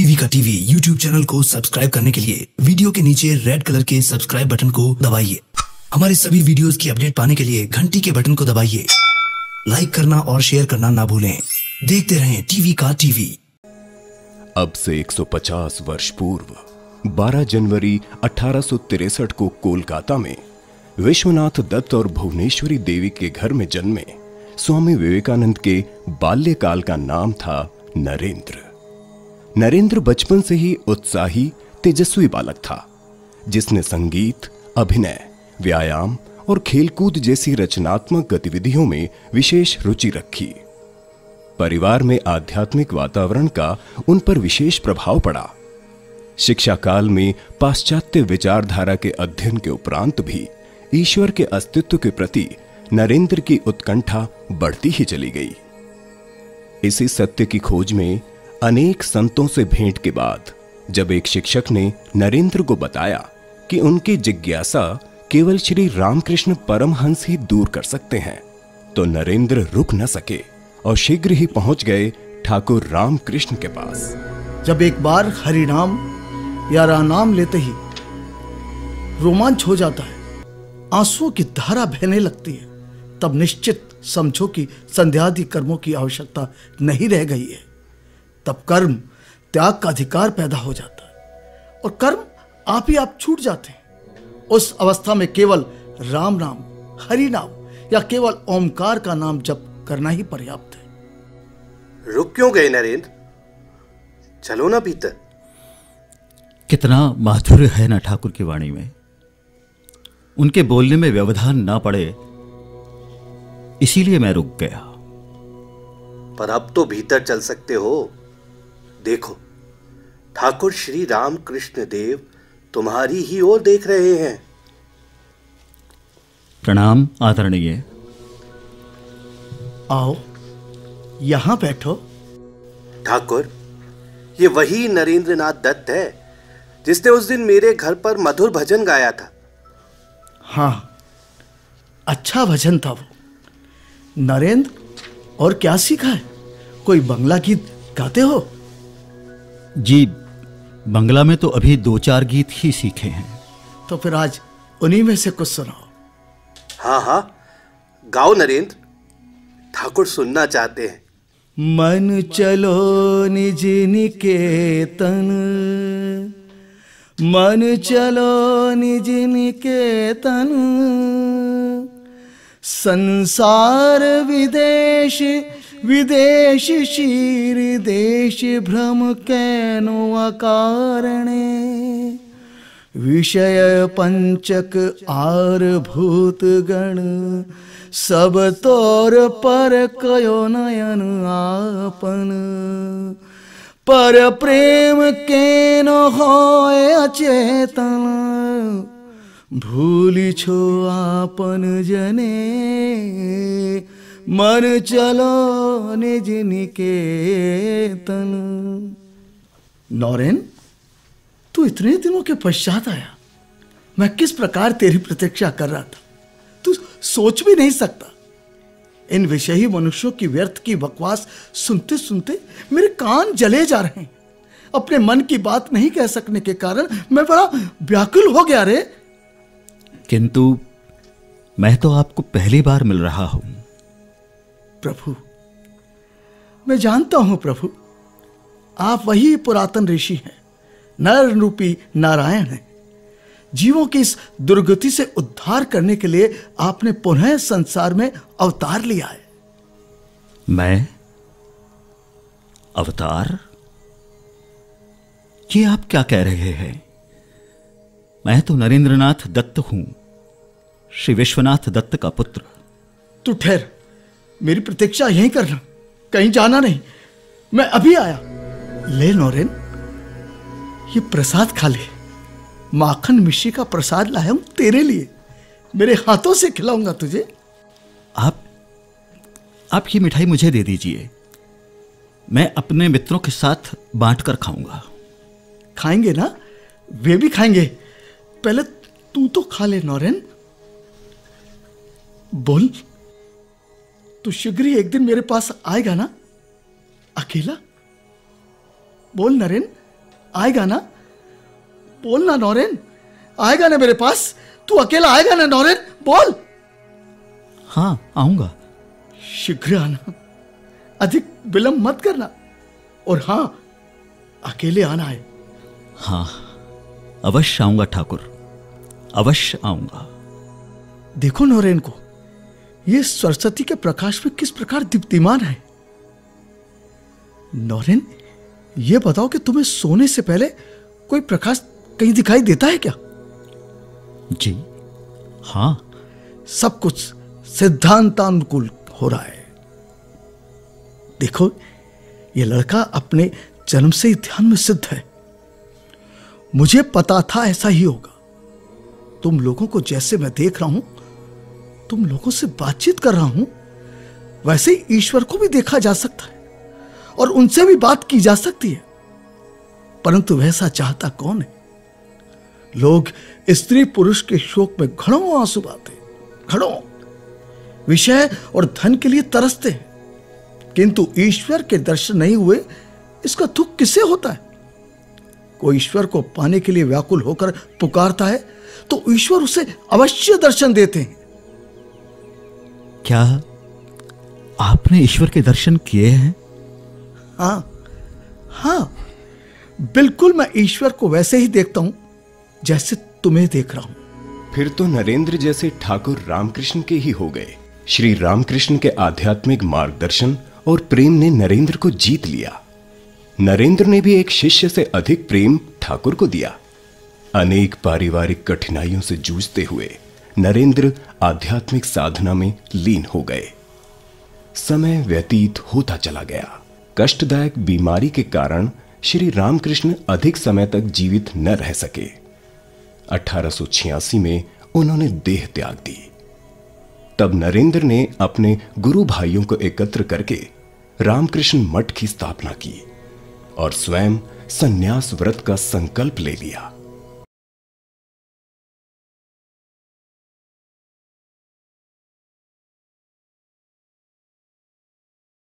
TV का TV YouTube channel को subscribe करने के लिए वीडियो के नीचे रेड कलर के सब्सक्राइब बटन को दबाइए। हमारे सभी वीडियोस की अपडेट पाने के लिए घंटी के बटन को दबाइए। लाइक करना और शेयर करना ना भूलें। देखते रहें टीवी का टीवी। अब से 150 वर्ष पूर्व 12 जनवरी 1863 को कोलकाता में विश्वनाथ दत्त और भुवनेश्वरी देवी के घर में जन्मे स्वामी विवेकानंद के बाल्यकाल का नाम था नरेंद्र। नरेंद्र बचपन से ही उत्साही तेजस्वी बालक था, जिसने संगीत, अभिनय, व्यायाम और खेलकूद जैसी रचनात्मक गतिविधियों में विशेष रुचि रखी। परिवार में आध्यात्मिक वातावरण का उन पर विशेष प्रभाव पड़ा। शिक्षा काल में पाश्चात्य विचारधारा के अध्ययन के उपरांत भी ईश्वर के अस्तित्व के प्रति नरेंद्र की उत्कंठा बढ़ती ही चली गई। इसी सत्य की खोज में अनेक संतों से भेंट के बाद जब एक शिक्षक ने नरेंद्र को बताया कि उनकी जिज्ञासा केवल श्री रामकृष्ण परमहंस ही दूर कर सकते हैं, तो नरेंद्र रुक न सके और शीघ्र ही पहुंच गए ठाकुर रामकृष्ण के पास। जब एक बार हरि नाम या राम नाम लेते ही रोमांच हो जाता है, आंसुओं की धारा बहने लगती है, तब निश्चित समझो कि संध्यादि कर्मों की आवश्यकता नहीं रह गई है। तब कर्म त्याग का अधिकार पैदा हो जाता है और कर्म आप ही आप छूट जाते हैं। उस अवस्था में केवल राम नाम, हरि नाम या केवल ओमकार का नाम जप करना ही पर्याप्त है। रुक क्यों गए नरेंद्र? चलो ना भीतर। कितना माधुर्य है ना ठाकुर की वाणी में। उनके बोलने में व्यवधान ना पड़े, इसीलिए मैं रुक गया। पर अब तो भीतर चल सकते हो। देखो, ठाकुर श्री रामकृष्ण देव तुम्हारी ही ओर देख रहे हैं। प्रणाम आदरणीय। आओ, यहां बैठो। ठाकुर, ये वही नरेंद्रनाथ दत्त है जिसने उस दिन मेरे घर पर मधुर भजन गाया था। हाँ, अच्छा भजन था वो। नरेंद्र, और क्या सीखा है? कोई बंगला गीत गाते हो? जी, बंगला में तो अभी 2-4 गीत ही सीखे हैं। तो फिर आज उन्हीं में से कुछ सुनाओ। हाँ हाँ, गाओ नरेंद्र, ठाकुर सुनना चाहते हैं। मन चलो निज निकेतन, मन चलो निज निकेतन, संसार विदेश विदेश शीर देश भ्रम कैनो अकारणे, विषय पंचक आर भूत गण, सब तोर पर कयो नयन आपन, पर प्रेम केनो होय अचेतन, भूली छो आपन जने, मन चलो निज निकेतन। नौरेन, तू इतने दिनों के पश्चात आया। मैं किस प्रकार तेरी प्रतीक्षा कर रहा था, तू सोच भी नहीं सकता। इन विषयी मनुष्यों की व्यर्थ की बकवास सुनते सुनते मेरे कान जले जा रहे हैं। अपने मन की बात नहीं कह सकने के कारण मैं बड़ा व्याकुल हो गया रे। किंतु मैं तो आपको पहली बार मिल रहा हूं। प्रभु, मैं जानता हूं प्रभु, आप वही पुरातन ऋषि हैं, नर रूपी नारायण हैं। जीवों की इस दुर्गति से उद्धार करने के लिए आपने पुनः संसार में अवतार लिया है। मैं अवतार? ये आप क्या कह रहे हैं? मैं तो नरेंद्रनाथ दत्त हूं, श्री विश्वनाथ दत्त का पुत्र। तू ठहर, मेरी प्रतीक्षा यहीं करना, कहीं जाना नहीं। मैं अभी आया। ले नौरेन, ये प्रसाद खा ले। माखन मिश्री का प्रसाद लाया हूं तेरे लिए, मेरे हाथों से खिलाऊंगा तुझे। आप ये मिठाई मुझे दे दीजिए, मैं अपने मित्रों के साथ बांट कर खाऊंगा। खाएंगे ना? वे भी खाएंगे। पहले तू तो खा ले नौरेन। बोल, तू शीघ्र ही एक दिन मेरे पास आएगा ना? अकेला? बोल नरेन, आएगा ना? बोल ना नौरेन, आएगा ना मेरे पास? तू अकेला आएगा ना नौरेन? बोल। हाँ, आऊंगा। शीघ्र आना, अधिक विलंब मत करना। और हाँ, अकेले आना है। हाँ, अवश्य आऊंगा ठाकुर, अवश्य आऊंगा। देखो नौरेन को, ये सरस्वती के प्रकाश में किस प्रकार दीप्तिमान है। नौरेन, ये बताओ कि तुम्हें सोने से पहले कोई प्रकाश कहीं दिखाई देता है क्या? जी हाँ। सब कुछ सिद्धांतानुकूल हो रहा है। देखो, ये लड़का अपने जन्म से ही ध्यान में सिद्ध है। मुझे पता था ऐसा ही होगा। तुम लोगों को जैसे मैं देख रहा हूं, तुम लोगों से बातचीत कर रहा हूं, वैसे ही ईश्वर को भी देखा जा सकता है और उनसे भी बात की जा सकती है। परंतु वैसा चाहता कौन है? लोग स्त्री पुरुष के शोक में घड़ों आंसू बहाते, घड़ों विषय और धन के लिए तरसते हैं, किंतु ईश्वर के दर्शन नहीं हुए इसका दुख किसे होता है? कोई ईश्वर को पाने के लिए व्याकुल होकर पुकारता है तो ईश्वर उसे अवश्य दर्शन देते हैं। क्या आपने ईश्वर के दर्शन किए हैं? हाँ, बिल्कुल। मैं ईश्वर को वैसे ही देखता हूं जैसे तुम्हें देख रहा हूं। फिर तो नरेंद्र जैसे ठाकुर रामकृष्ण के ही हो गए। श्री रामकृष्ण के आध्यात्मिक मार्गदर्शन और प्रेम ने नरेंद्र को जीत लिया। नरेंद्र ने भी एक शिष्य से अधिक प्रेम ठाकुर को दिया। अनेक पारिवारिक कठिनाइयों से जूझते हुए नरेंद्र आध्यात्मिक साधना में लीन हो गए। समय व्यतीत होता चला गया। कष्टदायक बीमारी के कारण श्री रामकृष्ण अधिक समय तक जीवित न रह सके। 1886 में उन्होंने देह त्याग दी। तब नरेंद्र ने अपने गुरु भाइयों को एकत्र करके रामकृष्ण मठ की स्थापना की और स्वयं संन्यास व्रत का संकल्प ले लिया।